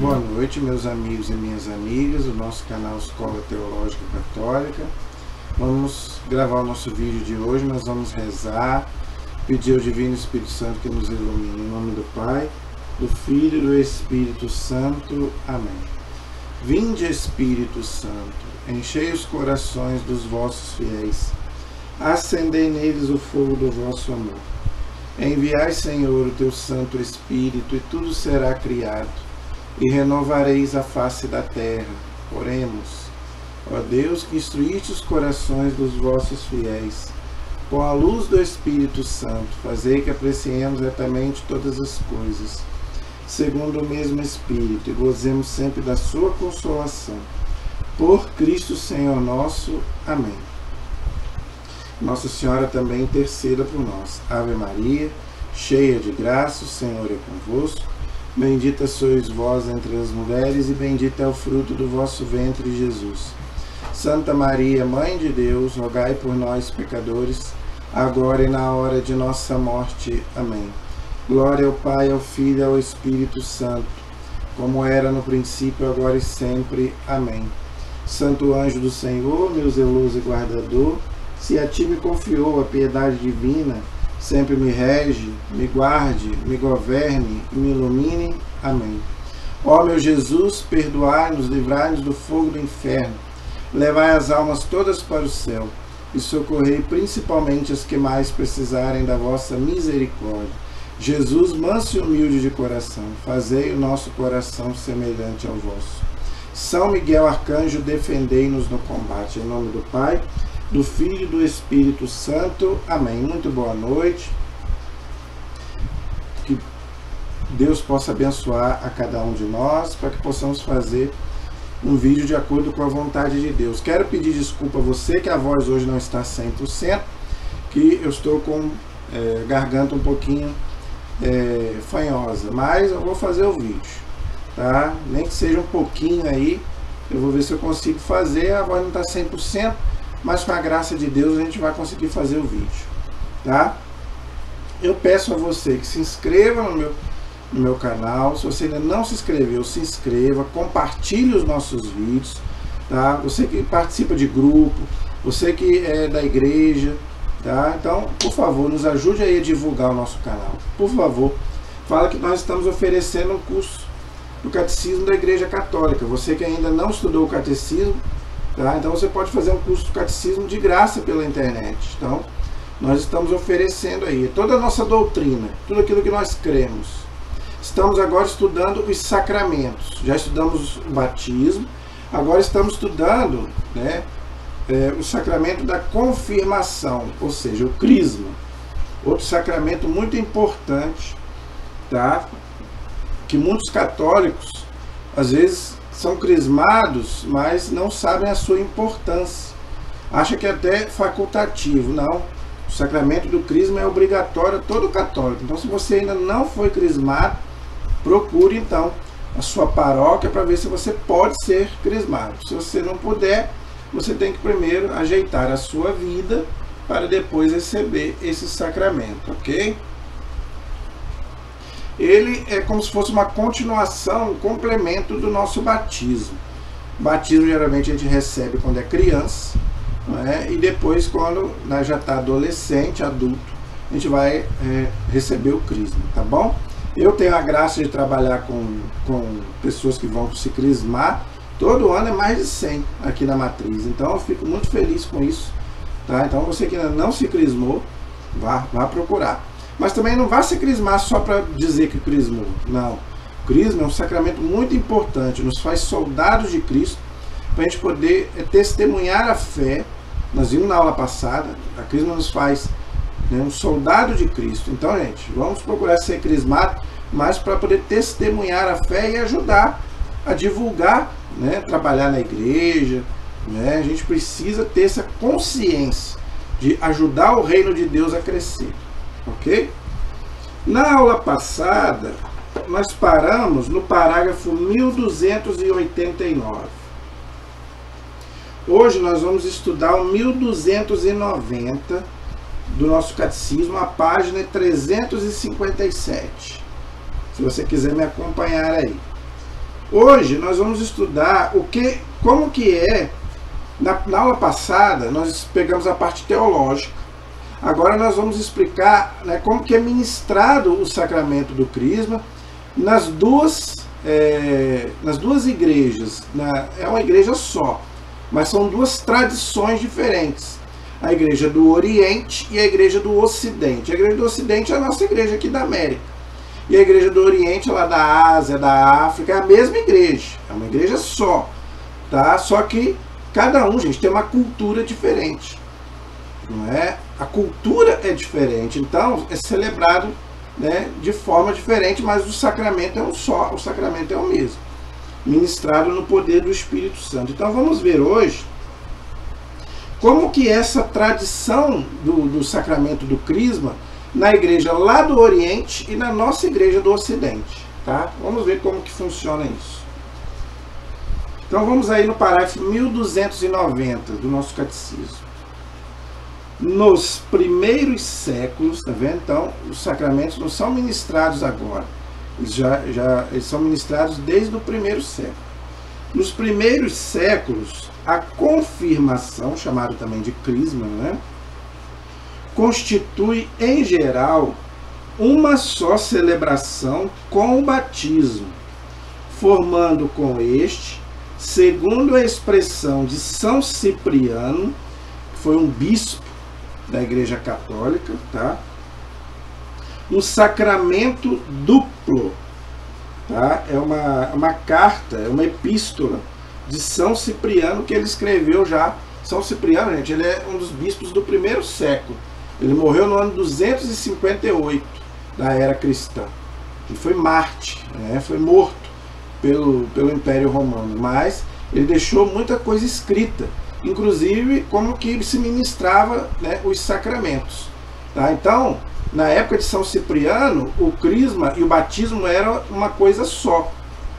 Boa noite, meus amigos e minhas amigas do nosso canal Escola Teológica Católica. Vamos gravar o nosso vídeo de hoje. Nós vamos rezar, pedir ao Divino Espírito Santo que nos ilumine. Em nome do Pai, do Filho e do Espírito Santo. Amém. Vinde, Espírito Santo, enchei os corações dos vossos fiéis, acendei neles o fogo do vosso amor. Enviai, Senhor, o teu Santo Espírito, e tudo será criado, e renovareis a face da terra. Oremos. Ó Deus, que instruíste os corações dos vossos fiéis, com a luz do Espírito Santo, fazei que apreciemos retamente todas as coisas, segundo o mesmo Espírito, e gozemos sempre da sua consolação. Por Cristo Senhor nosso. Amém. Nossa Senhora também interceda por nós. Ave Maria, cheia de graça, o Senhor é convosco. Bendita sois vós entre as mulheres, e bendito é o fruto do vosso ventre, Jesus. Santa Maria, Mãe de Deus, rogai por nós, pecadores, agora e na hora de nossa morte. Amém. Glória ao Pai, ao Filho e ao Espírito Santo, como era no princípio, agora e sempre. Amém. Santo anjo do Senhor, meu zeloso e guardador, se a ti me confiou a piedade divina, sempre me rege, me guarde, me governe e me ilumine. Amém. Ó meu Jesus, perdoai-nos, livrai-nos do fogo do inferno, levai as almas todas para o céu e socorrei principalmente as que mais precisarem da vossa misericórdia. Jesus, manso e humilde de coração, fazei o nosso coração semelhante ao vosso. São Miguel Arcanjo, defendei-nos no combate. Em nome do Pai, do Filho e do Espírito Santo. Amém. Muito boa noite. Que Deus possa abençoar a cada um de nós, para que possamos fazer um vídeo de acordo com a vontade de Deus. Quero pedir desculpa a você que a voz hoje não está 100%, que eu estou com garganta um pouquinho fanhosa, mas eu vou fazer o vídeo, tá? Nem que seja um pouquinho aí, eu vou ver se eu consigo fazer. A voz não está 100%, mas com a graça de Deus a gente vai conseguir fazer o vídeo, tá? Eu peço a você que se inscreva no meu canal. Se você ainda não se inscreveu, se inscreva, compartilhe os nossos vídeos, tá? Você que participa de grupo, você que é da igreja, tá? Então, por favor, nos ajude aí a divulgar o nosso canal. Por favor, fala que nós estamos oferecendo um curso do Catecismo da Igreja Católica. Você que ainda não estudou o Catecismo, tá? Então você pode fazer um curso do Catecismo de graça pela internet. Então, nós estamos oferecendo aí toda a nossa doutrina, tudo aquilo que nós cremos. Estamos agora estudando os sacramentos. Já estudamos o batismo, agora estamos estudando, né, o sacramento da confirmação, ou seja, o crisma. Outro sacramento muito importante, tá? Que muitos católicos, às vezes, são crismados, mas não sabem a sua importância. Acha que é até facultativo. Não. O sacramento do crisma é obrigatório a todo católico. Então, se você ainda não foi crismado, procure então a sua paróquia para ver se você pode ser crismado. Se você não puder, você tem que primeiro ajeitar a sua vida para depois receber esse sacramento, ok? Ele é como se fosse uma continuação, um complemento do nosso batismo. Batismo geralmente a gente recebe quando é criança, né? E depois quando já está adolescente, adulto, a gente vai receber o crisma, tá bom? Eu tenho a graça de trabalhar com pessoas que vão se crismar. Todo ano é mais de 100 aqui na Matriz, então eu fico muito feliz com isso, tá? Então você que ainda não se crismou, vá procurar. Mas também não vá se crismar só para dizer que crismou. Não. O crisma é um sacramento muito importante. Nos faz soldados de Cristo, para a gente poder testemunhar a fé. Nós vimos na aula passada, a crisma nos faz, né, um soldado de Cristo. Então, gente, vamos procurar ser crismado, mas para poder testemunhar a fé e ajudar a divulgar, né, trabalhar na igreja, né? A gente precisa ter essa consciência de ajudar o reino de Deus a crescer. Ok? Na aula passada, nós paramos no parágrafo 1289. Hoje nós vamos estudar o 1290 do nosso catecismo, a página 357. Se você quiser me acompanhar aí. Hoje nós vamos estudar como que é. Na aula passada nós pegamos a parte teológica. Agora nós vamos explicar, né, como que é ministrado o sacramento do Crisma nas duas igrejas. É uma igreja só, mas são duas tradições diferentes. A igreja do Oriente e a igreja do Ocidente. A igreja do Ocidente é a nossa igreja aqui da América. E a igreja do Oriente, lá da Ásia, da África, é a mesma igreja. É uma igreja só. Tá? Só que cada um, gente, tem uma cultura diferente. Não é? A cultura é diferente. Então, é celebrado, né, de forma diferente, mas o sacramento é um só. O sacramento é o mesmo. Ministrado no poder do Espírito Santo. Então, vamos ver hoje como que essa tradição do sacramento do Crisma na igreja lá do Oriente e na nossa igreja do Ocidente, tá? Vamos ver como que funciona isso. Então vamos aí no parágrafo 1290 do nosso catecismo. Nos primeiros séculos, tá vendo? Então, os sacramentos não são ministrados agora. Eles são ministrados desde o primeiro século. Nos primeiros séculos, a confirmação, chamada também de crisma, né, constitui, em geral, uma só celebração com o batismo, formando com este, segundo a expressão de São Cipriano, que foi um bispo da Igreja Católica, tá? Um sacramento duplo, tá? É uma carta, é uma epístola de São Cipriano que ele escreveu já. São Cipriano, gente, ele é um dos bispos do primeiro século. Ele morreu no ano 258 da era cristã. Ele foi Marte, né? Foi morto pelo Império Romano, mas ele deixou muita coisa escrita, inclusive como que se ministrava, né, os sacramentos. Tá? Então, na época de São Cipriano, o crisma e o batismo era uma coisa só.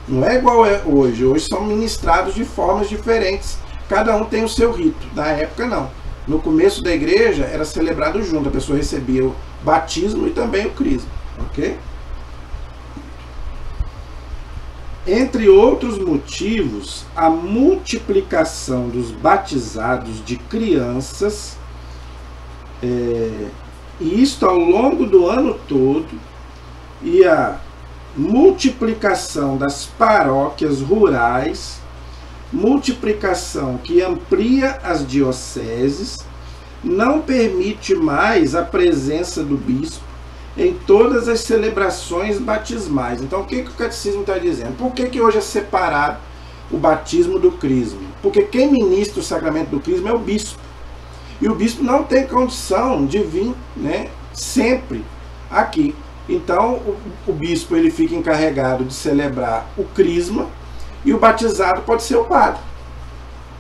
Não é igual é hoje. Hoje são ministrados de formas diferentes. Cada um tem o seu rito. Na época, não. No começo da igreja, era celebrado junto. A pessoa recebia o batismo e também o crisma. Ok? Entre outros motivos, a multiplicação dos batizados de crianças, e isto ao longo do ano todo, e a multiplicação das paróquias rurais, multiplicação que amplia as dioceses, não permite mais a presença do bispo em todas as celebrações batismais. Então, o que o catecismo está dizendo? Por que hoje é separado o batismo do crisma? Porque quem ministra o sacramento do crisma é o bispo. E o bispo não tem condição de vir, né, sempre aqui. Então, o bispo ele fica encarregado de celebrar o crisma e o batizado pode ser o padre.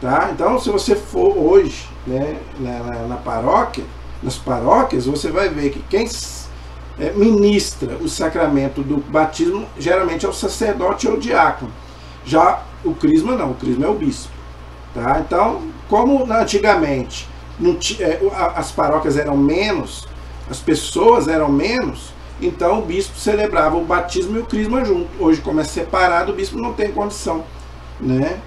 Tá? Então, se você for hoje, né, na paróquia, nas paróquias, você vai ver que quem ministra o sacramento do batismo geralmente é o sacerdote ou o diácono. Já o crisma não, o crisma é o bispo. Tá? Então, como antigamente as paróquias eram menos, as pessoas eram menos, então o bispo celebrava o batismo e o crisma junto. Hoje, como é separado, o bispo não tem condição, né,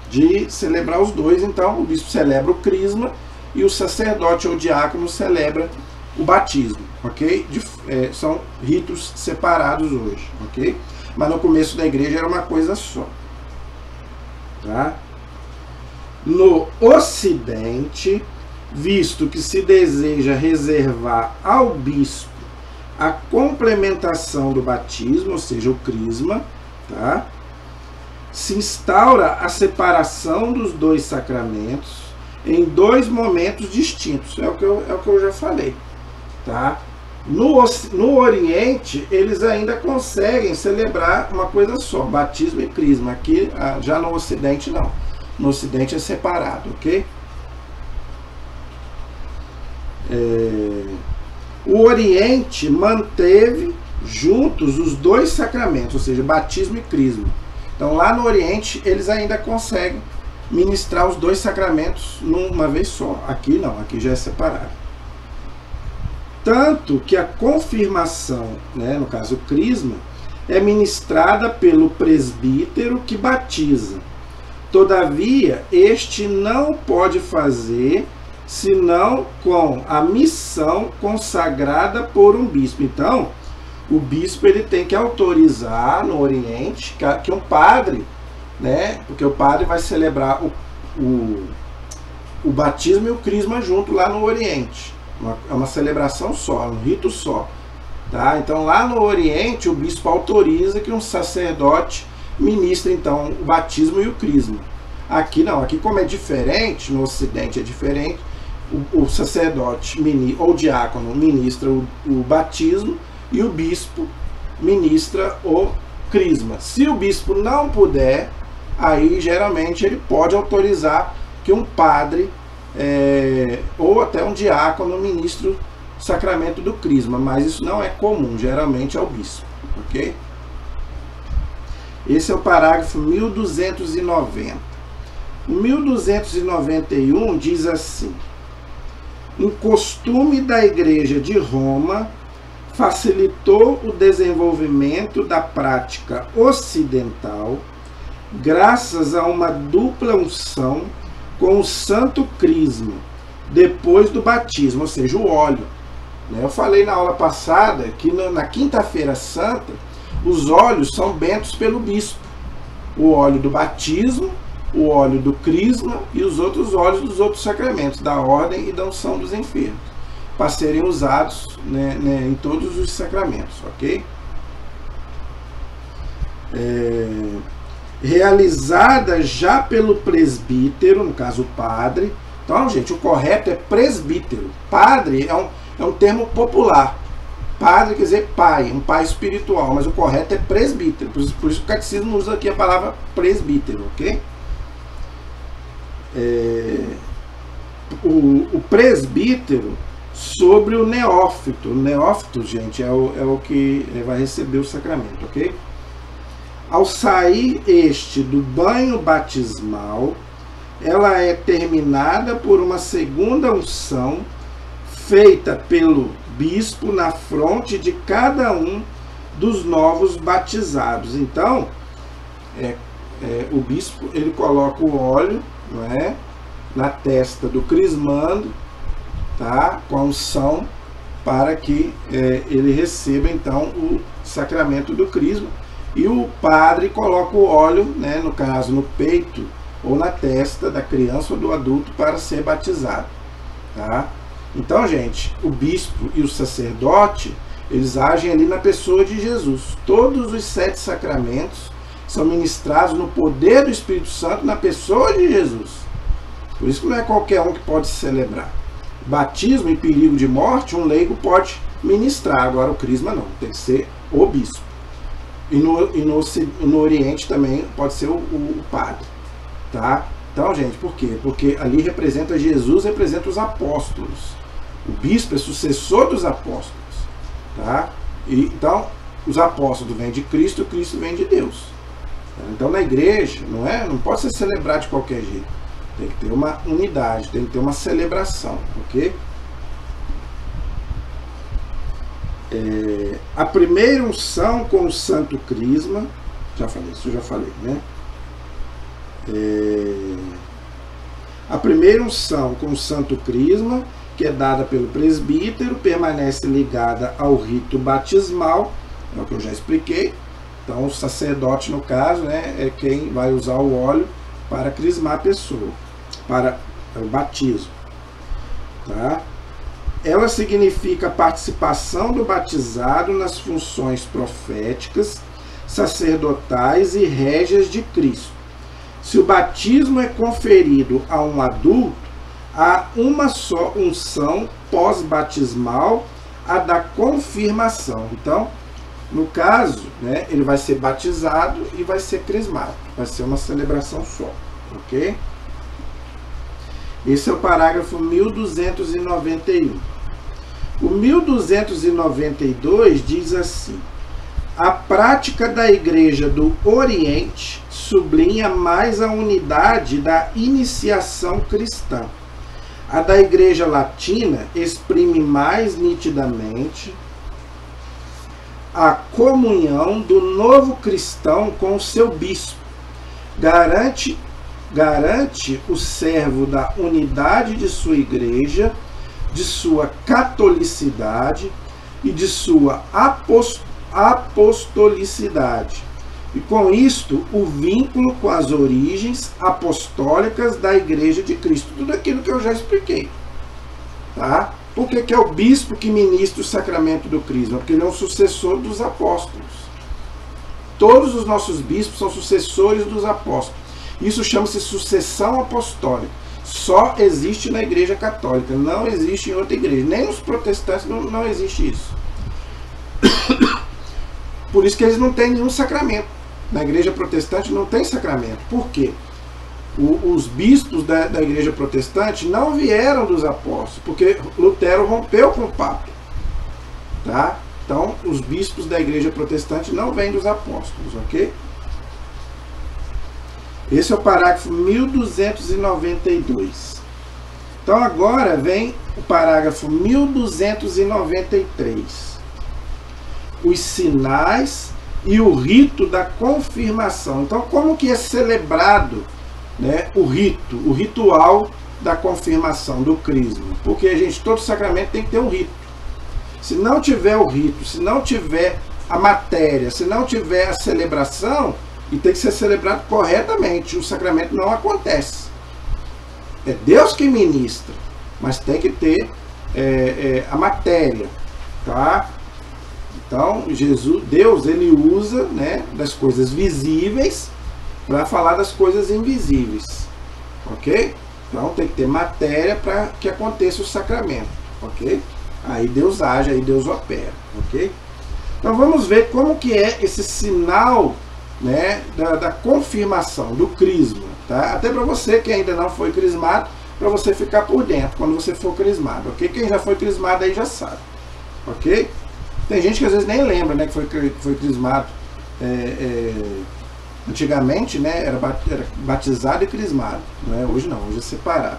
de celebrar os dois. Então o bispo celebra o crisma e o sacerdote ou diácono celebra o batismo, ok? São ritos separados hoje, ok? Mas no começo da igreja era uma coisa só, tá? No Ocidente, visto que se deseja reservar ao bispo a complementação do batismo, ou seja, o crisma, tá? Se instaura a separação dos dois sacramentos em dois momentos distintos. É o que eu já falei, tá? No Oriente, eles ainda conseguem celebrar uma coisa só, batismo e crisma. Aqui, já no Ocidente, não. No Ocidente é separado, ok? O Oriente manteve juntos os dois sacramentos, ou seja, batismo e crisma. Então, lá no Oriente, eles ainda conseguem ministrar os dois sacramentos numa vez só. Aqui não, aqui já é separado. Tanto que a confirmação, né, no caso o crisma, é ministrada pelo presbítero que batiza. Todavia, este não pode fazer senão com a missão consagrada por um bispo. Então, o bispo ele tem que autorizar no Oriente que um padre, né, porque o padre vai celebrar o batismo e o crisma junto lá no Oriente. É uma celebração só, um rito só. Tá? Então, lá no Oriente, o bispo autoriza que um sacerdote ministre, então, o batismo e o crisma. Aqui não, aqui como é diferente, no Ocidente é diferente, o sacerdote ou diácono ministra o batismo e o bispo ministra o crisma. Se o bispo não puder, aí geralmente ele pode autorizar que um padre ou até um diácono ministre o sacramento do crisma, mas isso não é comum, geralmente é o bispo, ok? Esse é o parágrafo 1290. O 1291 diz assim: um costume da Igreja de Roma facilitou o desenvolvimento da prática ocidental graças a uma dupla unção com o santo crisma depois do batismo, ou seja, o óleo. Eu falei na aula passada que na quinta-feira santa os óleos são bentos pelo bispo. O óleo do batismo, o óleo do crisma e os outros óleos dos outros sacramentos, da ordem e da unção dos enfermos, para serem usados, né, em todos os sacramentos, ok? Realizada já pelo presbítero, no caso o padre. Então, gente, o correto é presbítero. Padre é um termo popular. Padre quer dizer pai, um pai espiritual, mas o correto é presbítero. Por isso o catecismo usa aqui a palavra presbítero, ok? O presbítero sobre o neófito. O neófito, gente, é o que vai receber o sacramento, ok? Ao sair este do banho batismal, ela é terminada por uma segunda unção feita pelo bispo na fronte de cada um dos novos batizados. Então, o bispo ele coloca o óleo, não é, na testa do crismando, tá, com a unção, para que ele receba então o sacramento do crisma. E o padre coloca o óleo, né, no caso no peito ou na testa da criança ou do adulto para ser batizado, tá? Então, gente, o bispo e o sacerdote, eles agem ali na pessoa de Jesus. Todos os 7 sacramentos são ministrados no poder do Espírito Santo na pessoa de Jesus. Por isso que não é qualquer um que pode se celebrar. Batismo em perigo de morte, um leigo pode ministrar, agora o crisma não, tem que ser o bispo. E no Oriente também pode ser o padre, tá? Então, gente, por quê? Porque ali representa Jesus, representa os apóstolos. O bispo é sucessor dos apóstolos, tá? Então, os apóstolos vêm de Cristo, Cristo vem de Deus. Então, na igreja, não pode ser celebrado de qualquer jeito. Tem que ter uma unidade, tem que ter uma celebração, ok? A primeira unção com o santo crisma, isso eu já falei, né? A primeira unção com o santo crisma, que é dada pelo presbítero, permanece ligada ao rito batismal, é o que eu já expliquei. Então, o sacerdote, no caso, né, é quem vai usar o óleo para crismar a pessoa, para o batismo, tá? Ela significa a participação do batizado nas funções proféticas, sacerdotais e régias de Cristo. Se o batismo é conferido a um adulto, há uma só unção pós-batismal, a da confirmação. Então, no caso, né, ele vai ser batizado e vai ser crismado. Vai ser uma celebração só, ok? Esse é o parágrafo 1291. O 1292 diz assim: a prática da Igreja do Oriente sublinha mais a unidade da iniciação cristã. A da Igreja Latina exprime mais nitidamente a comunhão do novo cristão com o seu bispo. Garante o servo da unidade de sua igreja, de sua catolicidade e de sua apostolicidade. E com isto, o vínculo com as origens apostólicas da Igreja de Cristo. Tudo aquilo que eu já expliquei. Tá? Por que é o bispo que ministra o sacramento do crisma? Porque ele é um sucessor dos apóstolos. Todos os nossos bispos são sucessores dos apóstolos. Isso chama-se sucessão apostólica. Só existe na Igreja Católica. Não existe em outra igreja. Nem nos protestantes não existe isso. Por isso que eles não têm nenhum sacramento. Na Igreja Protestante não tem sacramento. Por quê? Os bispos da Igreja Protestante não vieram dos apóstolos, porque Lutero rompeu com o Papa. Tá? Então, os bispos da Igreja Protestante não vêm dos apóstolos, ok? Esse é o parágrafo 1292. Então, agora vem o parágrafo 1293. Os sinais e o rito da confirmação. Então, como que é celebrado, né, o ritual da confirmação, do crisma? Porque, gente, todo sacramento tem que ter um rito. Se não tiver o rito, se não tiver a matéria, se não tiver a celebração, e tem que ser celebrado corretamente, o sacramento não acontece. É Deus que ministra, mas tem que ter a matéria, tá? Então, Deus, ele usa, né, das coisas visíveis para falar das coisas invisíveis, ok? Então, tem que ter matéria para que aconteça o sacramento, ok? Aí Deus age, aí Deus opera, ok? Então, vamos ver como que é esse sinal, né, da confirmação, do crisma, tá? Até para você que ainda não foi crismado, para você ficar por dentro quando você for crismado, ok? Quem já foi crismado aí já sabe, ok? Tem gente que às vezes nem lembra, né, que foi crismado. Antigamente, né, era batizado e crismado, não é? Hoje não, hoje é separado.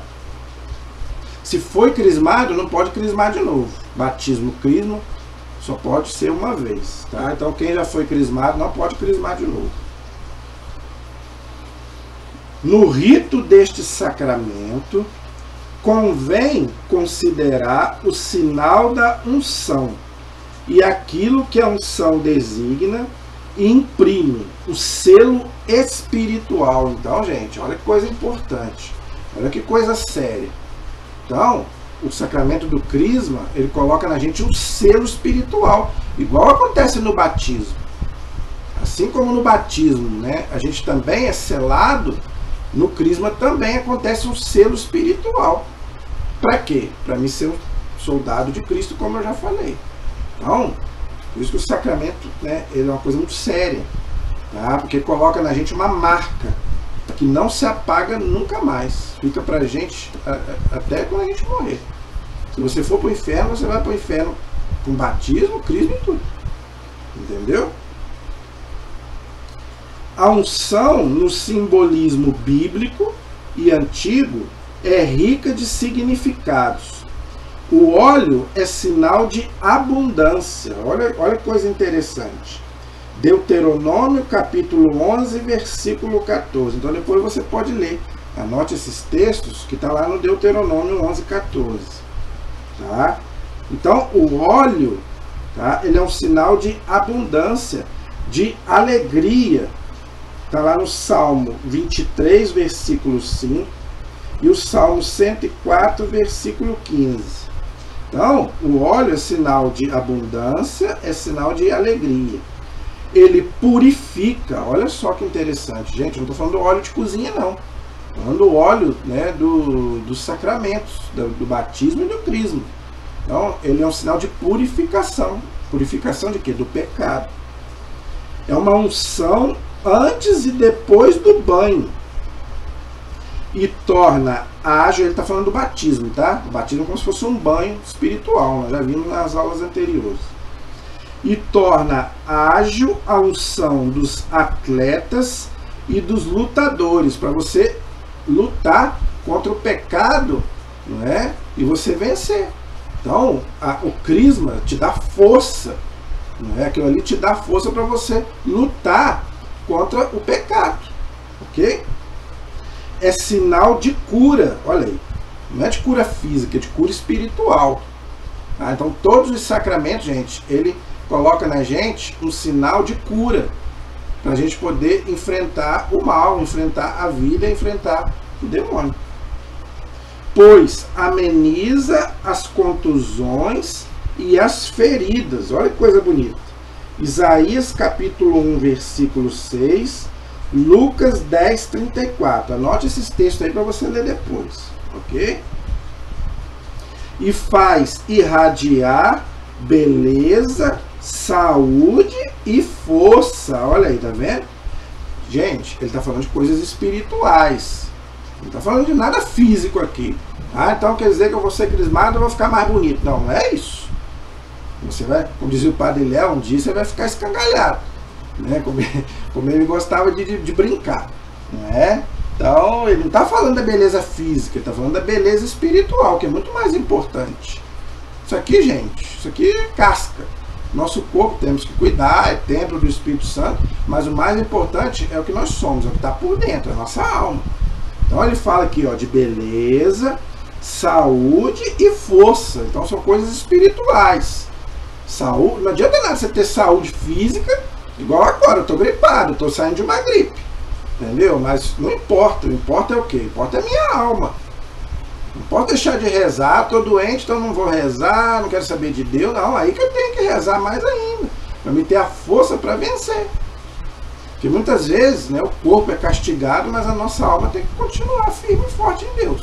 Se foi crismado, não pode crismar de novo. Batismo, crisma, só pode ser uma vez, tá? Então quem já foi crismado não pode crismar de novo. No rito deste sacramento, convém considerar o sinal da unção e aquilo que a unção designa e imprime, o selo espiritual. Então, gente, olha que coisa importante, olha que coisa séria. Então, o sacramento do crisma, ele coloca na gente um selo espiritual, igual acontece no batismo. Assim como no batismo, né, a gente também é selado, no crisma também acontece um selo espiritual. Para quê? Para mim ser um soldado de Cristo, como eu já falei. Então, por isso que o sacramento, né, ele é uma coisa muito séria, tá? Porque coloca na gente uma marca que não se apaga nunca mais. Fica pra gente até quando a gente morrer. Se você for pro inferno, você vai pro inferno com batismo, crisma e tudo. Entendeu? A unção, no simbolismo bíblico e antigo, é rica de significados. O óleo é sinal de abundância. Olha que coisa interessante. Deuteronômio capítulo 11, versículo 14. Então depois você pode ler. Anote esses textos que está lá no Deuteronômio 11, 14. Tá? Então o óleo, tá, ele é um sinal de abundância, de alegria. Está lá no Salmo 23, versículo 5. E o Salmo 104, versículo 15. Então, o óleo é sinal de abundância, é sinal de alegria. Ele purifica, olha só que interessante, gente, não estou falando do óleo de cozinha, não. Estou falando do óleo, né, dos sacramentos, do batismo e do crisma. Então, ele é um sinal de purificação. Purificação de quê? Do pecado. É uma unção antes e depois do banho. E torna ágil, ele está falando do batismo, tá? O batismo é como se fosse um banho espiritual, nós já vimos nas aulas anteriores. E torna ágil a unção dos atletas e dos lutadores, para você lutar contra o pecado, não é? E você vencer. Então, o crisma te dá força, Não é? Aquilo ali te dá força para você lutar contra o pecado. Ok? É sinal de cura. Olha aí. Não é de cura física, é de cura espiritual. Tá? Então todos os sacramentos, gente, ele coloca na gente um sinal de cura. Para a gente poder enfrentar o mal, enfrentar a vida, enfrentar o demônio. Pois ameniza as contusões e as feridas. Olha que coisa bonita. Isaías capítulo 1, versículo 6, Lucas 10, 34. Anote esses textos aí para você ler depois, ok? E faz irradiar beleza, saúde e força. Olha aí, tá vendo? Gente, ele está falando de coisas espirituais. Não está falando de nada físico aqui. Ah, então quer dizer que eu vou ser crismado e vou ficar mais bonito. Não, não é isso. Você vai, como dizia o padre Léo, um dia você vai ficar escangalhado. Né? Como ele gostava de brincar. Né? Então, ele não está falando da beleza física, ele está falando da beleza espiritual, que é muito mais importante. Isso aqui, gente, isso aqui é casca. Nosso corpo temos que cuidar, é templo do Espírito Santo, mas o mais importante é o que nós somos, é o que está por dentro, é a nossa alma. Então ele fala aqui, ó, de beleza, saúde e força. Então são coisas espirituais. Saúde, não adianta nada você ter saúde física, igual agora, eu estou gripado, estou saindo de uma gripe. Entendeu? Mas não importa, o importa é o quê? O importa é a minha alma. Não posso deixar de rezar, estou doente, então não vou rezar, não quero saber de Deus. Não, aí que eu tenho que rezar mais ainda, para me ter a força para vencer. Porque muitas vezes, né, o corpo é castigado, mas a nossa alma tem que continuar firme e forte em Deus.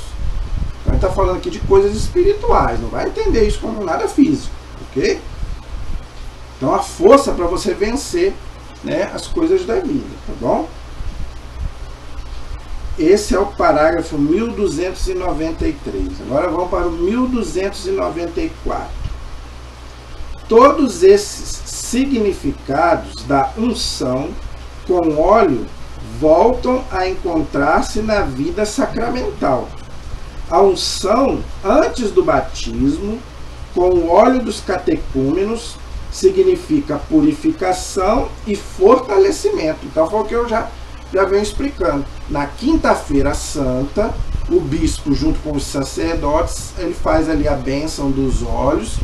Então a gente está falando aqui de coisas espirituais, não vai entender isso como nada físico, ok? Então a força para você vencer, né, as coisas da vida, tá bom? Esse é o parágrafo 1293. Agora vamos para o 1294. Todos esses significados da unção com óleo voltam a encontrar-se na vida sacramental. A unção antes do batismo, com o óleo dos catecúmenos, significa purificação e fortalecimento. Então foi o que eu já venho explicando. Na quinta-feira santa, o bispo, junto com os sacerdotes, ele faz ali a bênção dos óleos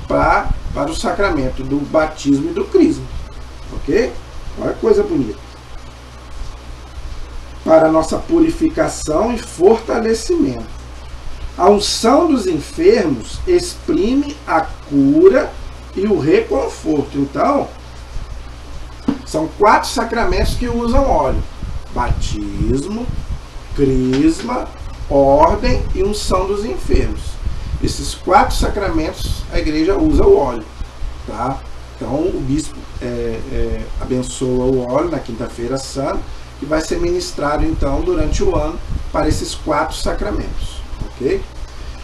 para o sacramento do batismo e do crisma. Ok? Olha que coisa bonita. Para a nossa purificação e fortalecimento. A unção dos enfermos exprime a cura e o reconforto. Então, são 4 sacramentos que usam óleo: batismo, crisma, ordem e unção dos enfermos. Esses 4 sacramentos a igreja usa o óleo, tá? Então o bispo abençoa o óleo na quinta-feira santa, que vai ser ministrado então durante o ano para esses 4 sacramentos, ok?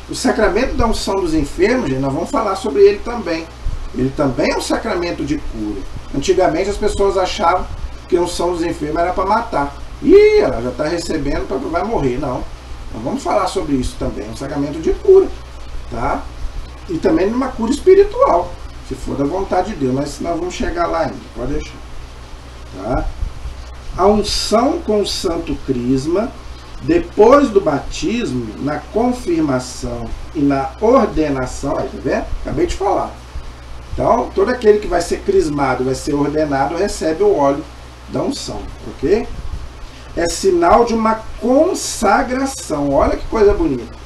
O sacramento da unção dos enfermos, gente, nós vamos falar sobre ele também. Ele também é um sacramento de cura. Antigamente as pessoas achavam que a unção dos enfermos era para matar. Ih, ela já está recebendo, vai morrer. Não. Nós vamos falar sobre isso também. É um sacramento de cura. Tá? E também numa cura espiritual, se for da vontade de Deus. Mas nós vamos chegar lá ainda. Pode deixar. Tá? A unção com o santo crisma, depois do batismo, na confirmação e na ordenação. Aí, tá vendo? Acabei de falar. Então, todo aquele que vai ser crismado, vai ser ordenado, recebe o óleo da unção, ok? É sinal de uma consagração. Olha que coisa bonita.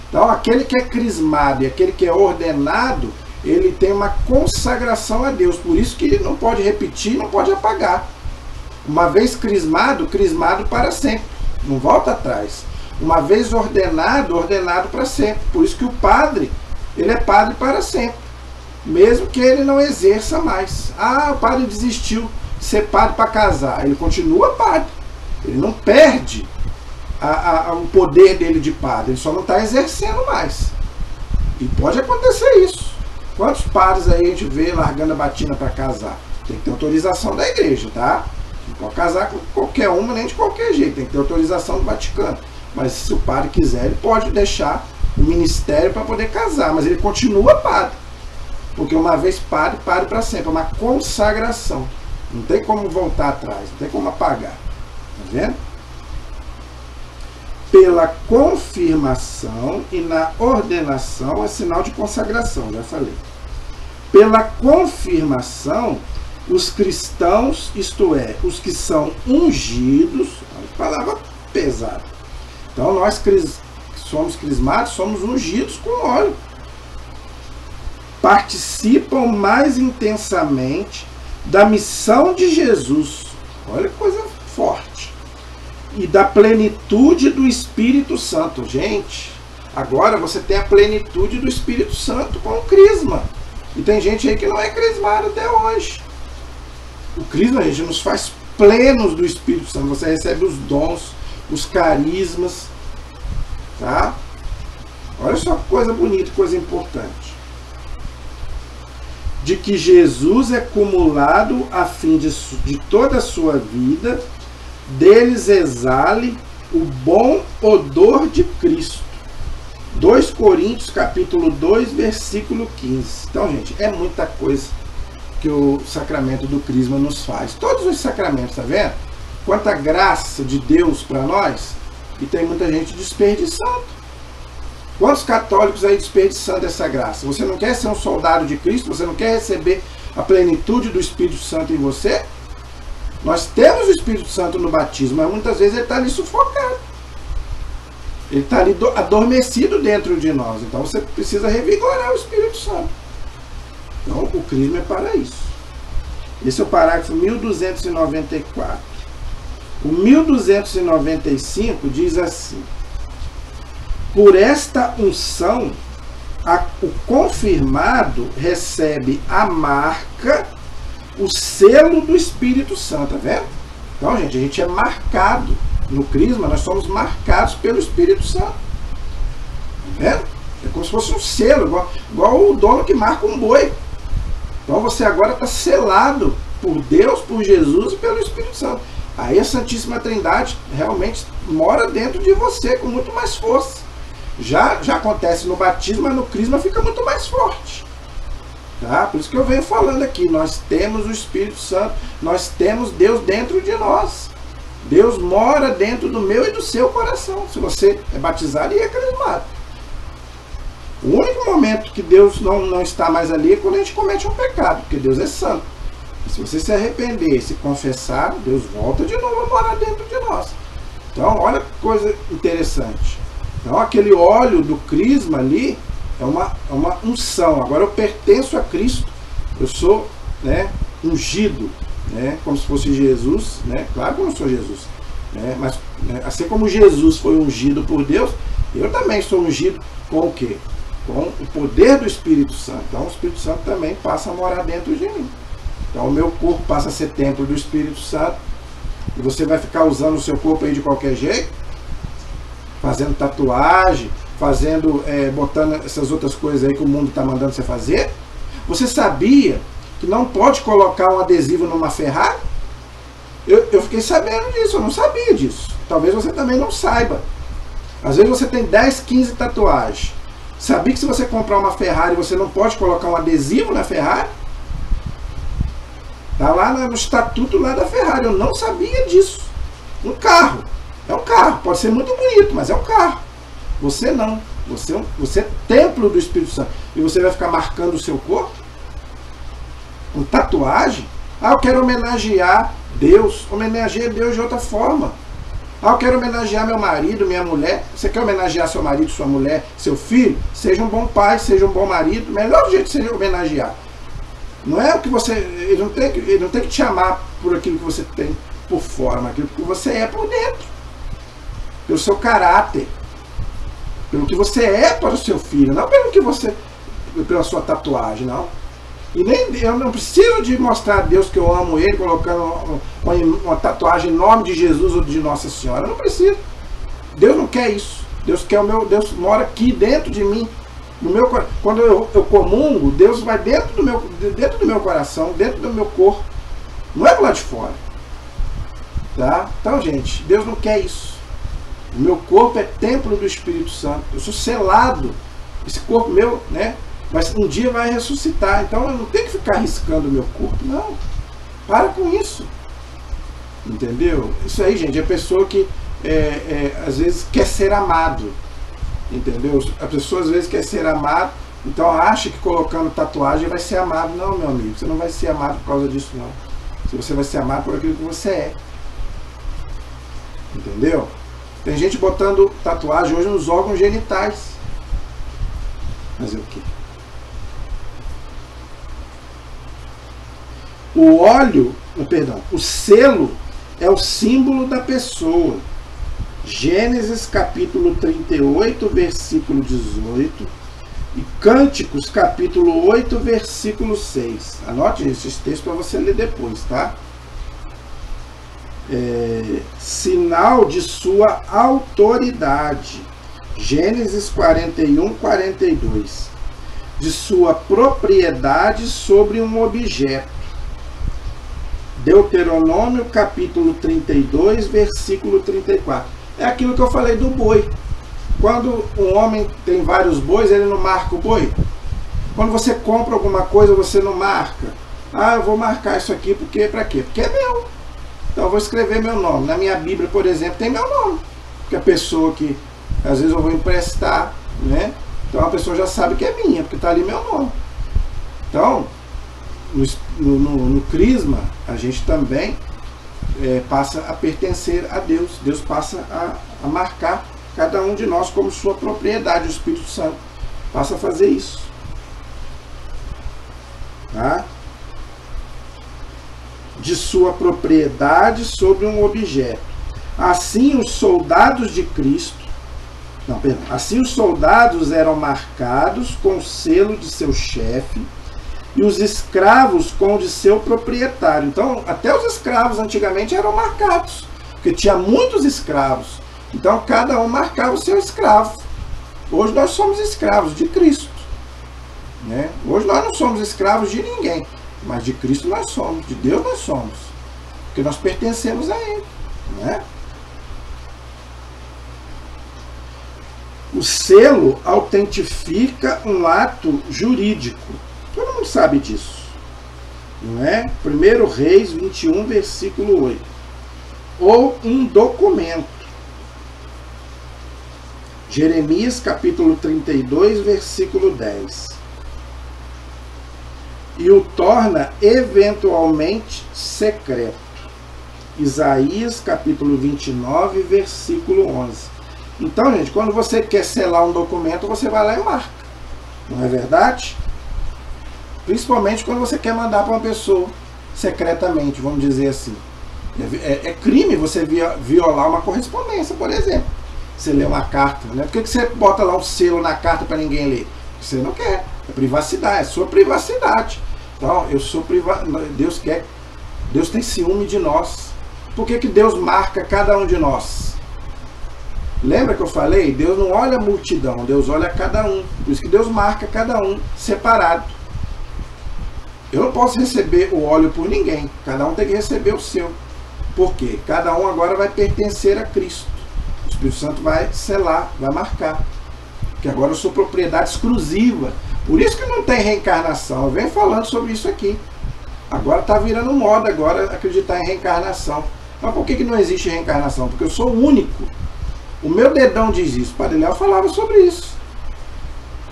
Então, aquele que é crismado e aquele que é ordenado, ele tem uma consagração a Deus. Por isso que ele não pode repetir, não pode apagar. Uma vez crismado, crismado para sempre. Não volta atrás. Uma vez ordenado, ordenado para sempre. Por isso que o padre, ele é padre para sempre. Mesmo que ele não exerça mais. Ah, o padre desistiu de ser padre para casar. Ele continua padre. Ele não perde o poder dele de padre. Ele só não está exercendo mais. E pode acontecer isso. Quantos padres aí a gente vê largando a batina para casar? Tem que ter autorização da igreja, tá? Não pode casar com qualquer uma, nem de qualquer jeito. Tem que ter autorização do Vaticano. Mas se o padre quiser, ele pode deixar o ministério para poder casar. Mas ele continua padre. Porque uma vez pare para sempre. É uma consagração. Não tem como voltar atrás, não tem como apagar. Tá vendo? Pela confirmação e na ordenação é sinal de consagração, já falei. Pela confirmação, os cristãos, isto é, os que são ungidos, palavra pesada. Então nós somos crismados, somos ungidos com óleo. Participam mais intensamente da missão de Jesus. Olha que coisa forte. E da plenitude do Espírito Santo. Gente, agora você tem a plenitude do Espírito Santo com o crisma. E tem gente aí que não é crismado até hoje. O crisma, gente, nos faz plenos do Espírito Santo. Você recebe os dons, os carismas. Tá? Olha só que coisa bonita, coisa importante. De que Jesus é cumulado a fim de toda a sua vida, deles exale o bom odor de Cristo. 2 Coríntios capítulo 2, versículo 15. Então, gente, é muita coisa que o sacramento do crisma nos faz. Todos os sacramentos, tá vendo? Quanta graça de Deus para nós, e tem muita gente desperdiçando. Quantos católicos aí desperdiçando essa graça? Você não quer ser um soldado de Cristo? Você não quer receber a plenitude do Espírito Santo em você? Nós temos o Espírito Santo no batismo, mas muitas vezes ele está ali sufocado. Ele está ali adormecido dentro de nós. Então você precisa revigorar o Espírito Santo. Então o crisma é para isso. Esse é o parágrafo 1294. O 1295 diz assim: por esta unção, o confirmado recebe a marca, o selo do Espírito Santo, tá vendo? Então, gente, a gente é marcado. No crisma, nós somos marcados pelo Espírito Santo. Tá vendo? É como se fosse um selo, igual o dono que marca um boi. Então você agora está selado por Deus, por Jesus e pelo Espírito Santo. Aí a Santíssima Trindade realmente mora dentro de você com muito mais força. Já acontece no batismo, mas no crisma fica muito mais forte. Tá? Por isso que eu venho falando aqui, nós temos o Espírito Santo, nós temos Deus dentro de nós. Deus mora dentro do meu e do seu coração, se você é batizado e é crismado. O único momento que Deus não está mais ali é quando a gente comete um pecado, porque Deus é santo. E se você se arrepender, se confessar, Deus volta de novo a morar dentro de nós. Então, olha que coisa interessante. Então, aquele óleo do crisma ali é uma unção. Agora eu pertenço a Cristo. Eu sou, né, ungido, né, como se fosse Jesus. Né? Claro que eu não sou Jesus. Né? Mas né, assim como Jesus foi ungido por Deus, eu também sou ungido com o quê? Com o poder do Espírito Santo. Então o Espírito Santo também passa a morar dentro de mim. Então o meu corpo passa a ser templo do Espírito Santo. E você vai ficar usando o seu corpo aí de qualquer jeito? Fazendo tatuagem, botando essas outras coisas aí que o mundo está mandando você fazer? Você sabia que não pode colocar um adesivo numa Ferrari? Eu fiquei sabendo disso, eu não sabia disso. Talvez você também não saiba. Às vezes você tem 10, 15 tatuagens. Sabia que se você comprar uma Ferrari, você não pode colocar um adesivo na Ferrari? Está lá no estatuto lá da Ferrari, eu não sabia disso. Um carro, é um carro, pode ser muito bonito, mas é um carro. Você não, você é templo do Espírito Santo. E você vai ficar marcando o seu corpo? Com tatuagem? Ah, eu quero homenagear Deus. Homenageie Deus de outra forma. Ah, eu quero homenagear meu marido, minha mulher. Você quer homenagear seu marido, sua mulher, seu filho? Seja um bom pai, seja um bom marido. O melhor jeito seria homenagear. Não é o que você... Ele não tem que te amar por aquilo que você tem por fora, mas aquilo que você é por dentro. Pelo seu caráter. Pelo que você é para o seu filho. Não pela sua tatuagem, não. E nem eu não preciso de mostrar a Deus que eu amo Ele, colocando uma tatuagem em nome de Jesus ou de Nossa Senhora. Eu não preciso. Deus não quer isso. Deus quer Deus mora aqui dentro de mim. No meu, quando eu comungo, Deus vai dentro do meu coração, dentro do meu corpo. Não é do lado de fora. Tá? Então, gente, Deus não quer isso. O meu corpo é templo do Espírito Santo. Eu sou selado. Esse corpo meu, né? mas um dia vai ressuscitar. Então eu não tenho que ficar arriscando o meu corpo. Não. Para com isso. Entendeu? Isso aí, gente, é pessoa que às vezes quer ser amado. Entendeu? A pessoa às vezes quer ser amado, então acha que colocando tatuagem vai ser amado. Não, meu amigo, você não vai ser amado por causa disso, não. Você vai ser amado por aquilo que você é. Entendeu? Tem gente botando tatuagem hoje nos órgãos genitais. Fazer o quê? O óleo, perdão, o selo é o símbolo da pessoa. Gênesis capítulo 38, versículo 18 e Cânticos capítulo 8, versículo 6. Anote esses textos para você ler depois, tá? Sinal de sua autoridade. Gênesis 41, 42. De sua propriedade sobre um objeto. Deuteronômio capítulo 32, versículo 34. É aquilo que eu falei do boi. Quando um homem tem vários bois, ele não marca o boi. Quando você compra alguma coisa, você não marca. Ah, eu vou marcar isso aqui porque para quê? Porque é meu. Então eu vou escrever meu nome. Na minha Bíblia, por exemplo, tem meu nome. Porque a pessoa que às vezes eu vou emprestar, né? Então a pessoa já sabe que é minha, porque está ali meu nome. Então, no crisma, a gente também passa a pertencer a Deus. Deus passa a marcar cada um de nós como sua propriedade. O Espírito Santo passa a fazer isso. Tá? De sua propriedade sobre um objeto. Assim os soldados de Cristo, assim os soldados eram marcados com o selo de seu chefe e os escravos com o de seu proprietário. Então, até os escravos antigamente eram marcados, porque tinha muitos escravos. Então, cada um marcava o seu escravo. Hoje nós somos escravos de Cristo, né? Hoje nós não somos escravos de ninguém, mas de Cristo nós somos, de Deus nós somos, porque nós pertencemos a Ele, né? O selo autentifica um ato jurídico. Todo mundo sabe disso, não é? 1 Reis 21, versículo 8. Ou um documento. Jeremias capítulo 32, versículo 10. E o torna eventualmente secreto. Isaías capítulo 29, versículo 11. Então, gente, quando você quer selar um documento, você vai lá e marca. Não é verdade? Principalmente quando você quer mandar para uma pessoa secretamente, vamos dizer assim. É crime você violar uma correspondência, por exemplo. Você lê uma carta, né? Por que você bota lá um selo na carta para ninguém ler? Você não quer. É privacidade, é sua privacidade. Então, eu sou privado. Deus quer. Deus tem ciúme de nós. Por que Deus marca cada um de nós? Lembra que eu falei? Deus não olha a multidão, Deus olha cada um. Por isso que Deus marca cada um separado. Eu não posso receber o óleo por ninguém. Cada um tem que receber o seu. Por quê? Cada um agora vai pertencer a Cristo. O Espírito Santo vai selar, vai marcar. Porque agora eu sou propriedade exclusiva. Por isso que não tem reencarnação. Eu venho falando sobre isso aqui. Agora está virando moda agora acreditar em reencarnação. Mas por que não existe reencarnação? Porque eu sou único. O meu dedão diz isso. O Padre Léo falava sobre isso.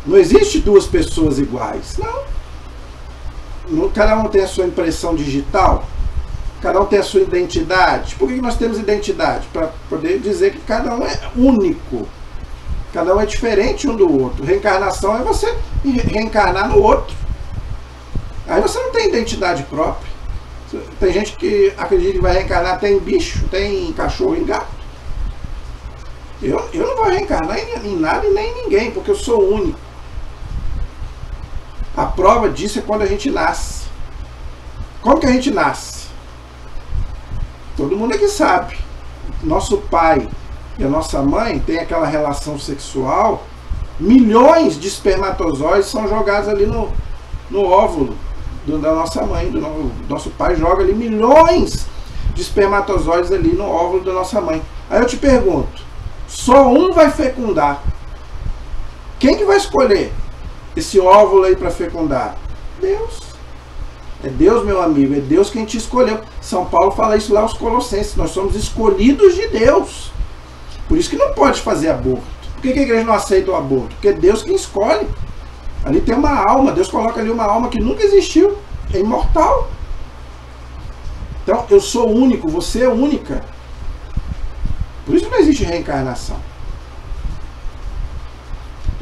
Não existe duas pessoas iguais. Não. Cada um tem a sua impressão digital. Cada um tem a sua identidade. Por que nós temos identidade? Para poder dizer que cada um é único. Cada um é diferente um do outro. Reencarnação é você reencarnar no outro. Aí você não tem identidade própria. Tem gente que acredita que vai reencarnar até em bicho, até em cachorro, em gato. Eu não vou reencarnar em nada e nem em ninguém, porque eu sou único. A prova disso é quando a gente nasce. Como que a gente nasce? Todo mundo aqui sabe. Nosso pai e a nossa mãe têm aquela relação sexual. Milhões de espermatozoides são jogados ali no óvulo da nossa mãe. Do nosso pai joga ali milhões de espermatozoides ali no óvulo da nossa mãe. Aí eu te pergunto, só um vai fecundar. Quem que vai escolher? esse óvulo aí para fecundar? Deus. É Deus, meu amigo, é Deus quem te escolheu. São Paulo fala isso lá aos Colossenses, nós somos escolhidos de Deus. Por isso que não pode fazer aborto. Por que a igreja não aceita o aborto? Porque é Deus quem escolhe. Ali tem uma alma, Deus coloca ali uma alma que nunca existiu, é imortal. Então, eu sou único, você é única. Por isso não existe reencarnação.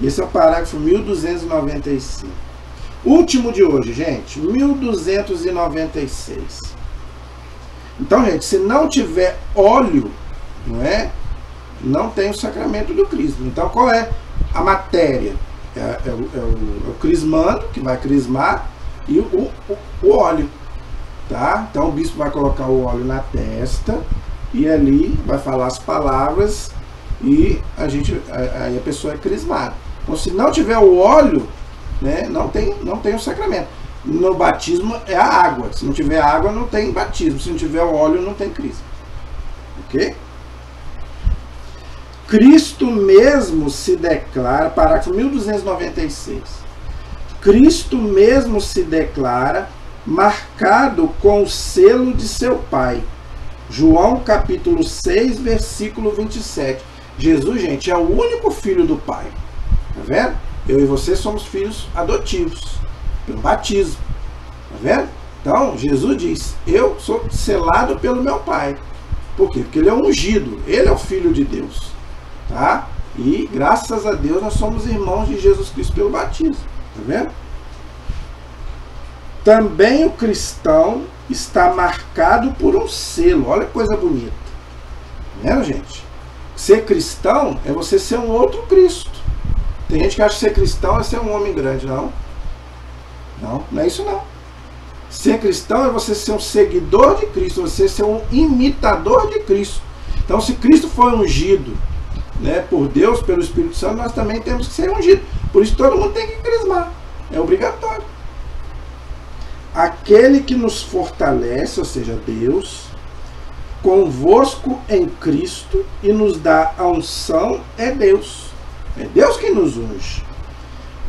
Esse é o parágrafo 1295. Último de hoje, gente, 1296. Então, gente, se não tiver óleo, não é? Não tem o sacramento do crisma. Então, qual é a matéria? É o crismando, que vai crismar, e o óleo. Tá? Então, o bispo vai colocar o óleo na testa, e ali vai falar as palavras, e aí a pessoa é crismada. Então, se não tiver o óleo, né, não tem o sacramento. No batismo é a água. Se não tiver água, não tem batismo. Se não tiver o óleo, não tem crisma. Ok? Cristo mesmo se declara, parágrafo 1296. Cristo mesmo se declara marcado com o selo de seu Pai. João capítulo 6, versículo 27. Jesus, gente, é o único filho do Pai. Tá vendo? Eu e você somos filhos adotivos, pelo batismo. Tá vendo? Então, Jesus diz, eu sou selado pelo meu Pai. Por quê? Porque ele é ungido, ele é o Filho de Deus. Tá? E, graças a Deus, nós somos irmãos de Jesus Cristo pelo batismo. Tá vendo? Também o cristão está marcado por um selo. Olha que coisa bonita. Tá vendo, gente? Ser cristão é você ser um outro Cristo. Tem gente que acha que ser cristão é ser um homem grande. Não. Não é isso não. Ser cristão é você ser um seguidor de Cristo, você ser um imitador de Cristo. Então, se Cristo foi ungido, né, por Deus, pelo Espírito Santo, nós também temos que ser ungidos. Por isso todo mundo tem que crismar. É obrigatório. Aquele que nos fortalece, ou seja, Deus, convosco em Cristo e nos dá a unção, é Deus. É Deus que nos unge,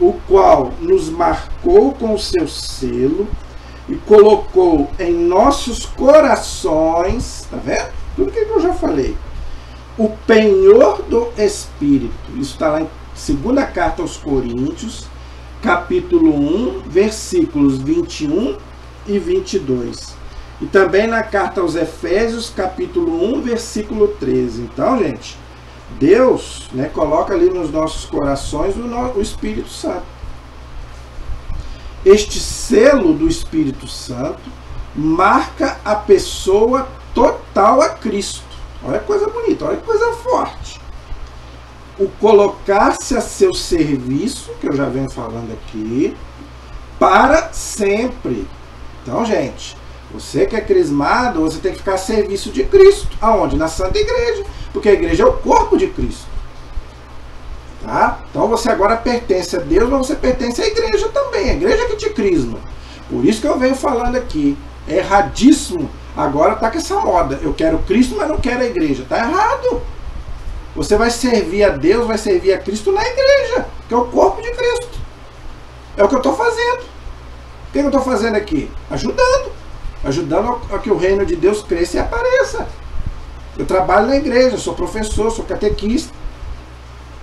o qual nos marcou com o seu selo e colocou em nossos corações, tá vendo? Tudo que eu já falei. O penhor do Espírito. Isso está lá em 2ª carta aos Coríntios, capítulo 1, versículos 21 e 22. E também na carta aos Efésios, capítulo 1, versículo 13. Então, gente, Deus, né, coloca ali nos nossos corações o Espírito Santo. Este selo do Espírito Santo marca a pessoa total a Cristo. Olha que coisa bonita, olha que coisa forte. O colocar-se a seu serviço, que eu já venho falando aqui, para sempre. Então, gente, você que é crismado, você tem que ficar a serviço de Cristo. Aonde? Na Santa Igreja. Porque a igreja é o corpo de Cristo. Tá? Então você agora pertence a Deus, mas você pertence à igreja também. A igreja que te crisma. Por isso que eu venho falando aqui. É erradíssimo. Agora tá com essa moda. Eu quero Cristo, mas não quero a igreja. Tá errado. Você vai servir a Deus, vai servir a Cristo na igreja, que é o corpo de Cristo. É o que eu estou fazendo. O que eu estou fazendo aqui? Ajudando. Ajudando a que o reino de Deus cresça e apareça. Eu trabalho na igreja, sou professor, sou catequista.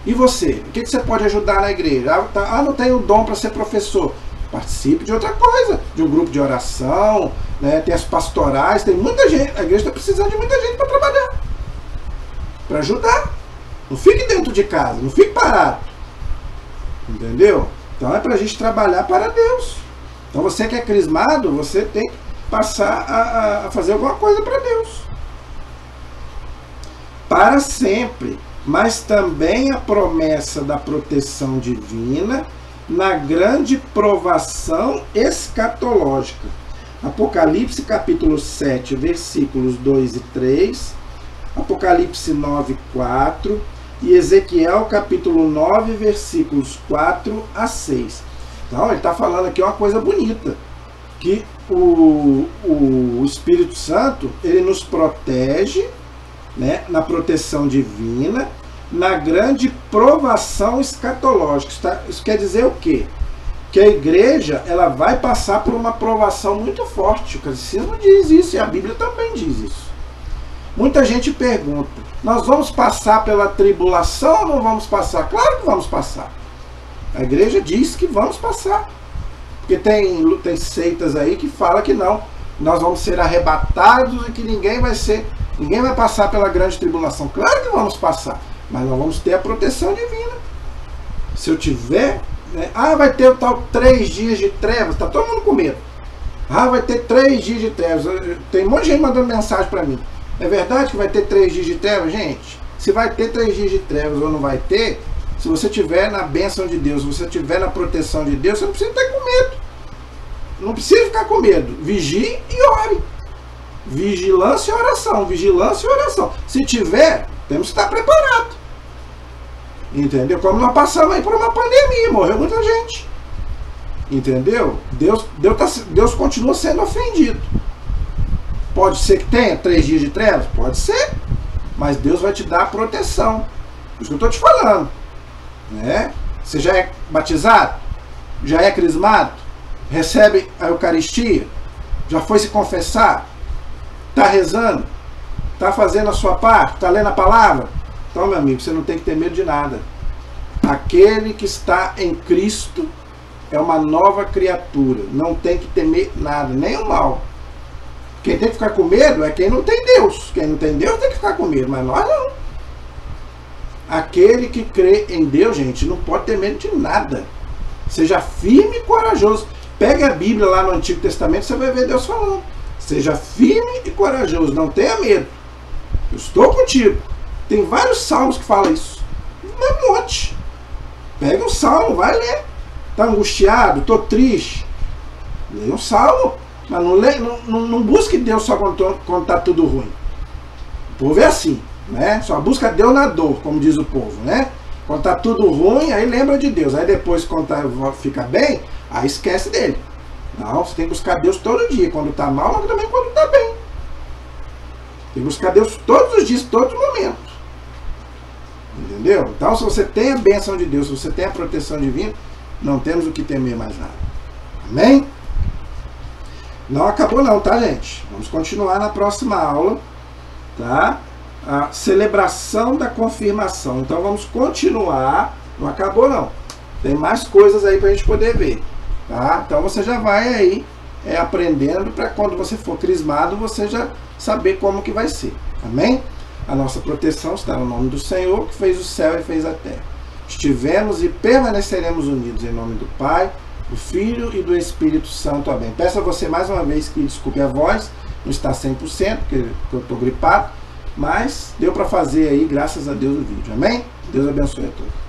E você? O que você pode ajudar na igreja? Não tenho dom para ser professor. Participe de outra coisa, de um grupo de oração, né? Tem as pastorais, tem muita gente. A igreja está precisando de muita gente para trabalhar, para ajudar. Não fique dentro de casa, não fique parado. Entendeu? Então é para a gente trabalhar para Deus. Então você que é crismado, você tem que passar a fazer alguma coisa para Deus. Para sempre. Mas também a promessa da proteção divina na grande provação escatológica. Apocalipse capítulo 7, versículos 2 e 3, Apocalipse 9, 4 e Ezequiel capítulo 9, versículos 4 a 6. Então ele está falando aqui uma coisa bonita, que o Espírito Santo, ele nos protege, né, na proteção divina, na grande provação escatológica. Isso quer dizer o quê? que a igreja ela vai passar por uma provação muito forte. O catecismo diz isso e a Bíblia também diz isso. Muita gente pergunta, nós vamos passar pela tribulação ou não vamos passar? Claro que vamos passar. A igreja diz que vamos passar. Porque tem seitas aí que falam que não, nós vamos ser arrebatados e que ninguém vai passar pela grande tribulação. Claro que vamos passar, mas nós vamos ter a proteção divina. Se eu tiver, né? Vai ter o tal 3 dias de trevas, tá todo mundo com medo. Vai ter 3 dias de trevas. Tem um monte de gente mandando mensagem para mim. É verdade que vai ter 3 dias de trevas, gente? Se vai ter 3 dias de trevas ou não vai ter, se você estiver na bênção de Deus, se você estiver na proteção de Deus, você não precisa estar com medo. Não precisa ficar com medo. Vigie e ore. Vigilância e oração. Vigilância e oração. Se tiver, temos que estar preparados. Entendeu? Como nós passamos aí por uma pandemia, morreu muita gente. Entendeu? Deus continua sendo ofendido. Pode ser que tenha 3 dias de trevas? Pode ser. Mas Deus vai te dar a proteção. Por isso que eu estou te falando. Né? Você já é batizado? Já é crismado? Recebe a Eucaristia? Já foi se confessar? Está rezando? Está fazendo a sua parte? Está lendo a palavra? Então, meu amigo, você não tem que ter medo de nada. Aquele que está em Cristo é uma nova criatura. Não tem que temer nada, nem o mal. Quem tem que ficar com medo é quem não tem Deus. Quem não tem Deus tem que ficar com medo, mas nós não. Aquele que crê em Deus, gente, não pode ter medo de nada. Seja firme e corajoso. Pegue a Bíblia lá no Antigo Testamento, você vai ver Deus falando. Seja firme e corajoso, não tenha medo. Eu estou contigo. Tem vários salmos que falam isso. Um monte. Pega um salmo, vai ler. Está angustiado, estou triste. Leia um salmo. Mas não busque Deus só quando está tudo ruim. O povo é assim, né? Só busca Deus na dor, como diz o povo, né? Quando está tudo ruim, aí lembra de Deus. Aí depois, quando fica bem, aí esquece dele. Não, você tem que buscar Deus todo dia. Quando está mal, mas também quando está bem. Tem que buscar Deus todos os dias, todos os momentos. Entendeu? Então, se você tem a bênção de Deus, se você tem a proteção divina, não temos o que temer mais nada. Amém? Não acabou não, tá, gente? Vamos continuar na próxima aula, tá? A celebração da confirmação. Então vamos continuar. Não acabou não. Tem mais coisas aí pra gente poder ver, tá? Então você já vai aí aprendendo para quando você for crismado, você já saber como que vai ser. Amém? A nossa proteção está no nome do Senhor, que fez o céu e fez a terra. Estivemos e permaneceremos unidos em nome do Pai, do Filho e do Espírito Santo. Amém. Peço a você mais uma vez que desculpe a voz, não está 100%, porque eu estou gripado, mas deu para fazer aí, graças a Deus, o vídeo. Amém? Deus abençoe a todos.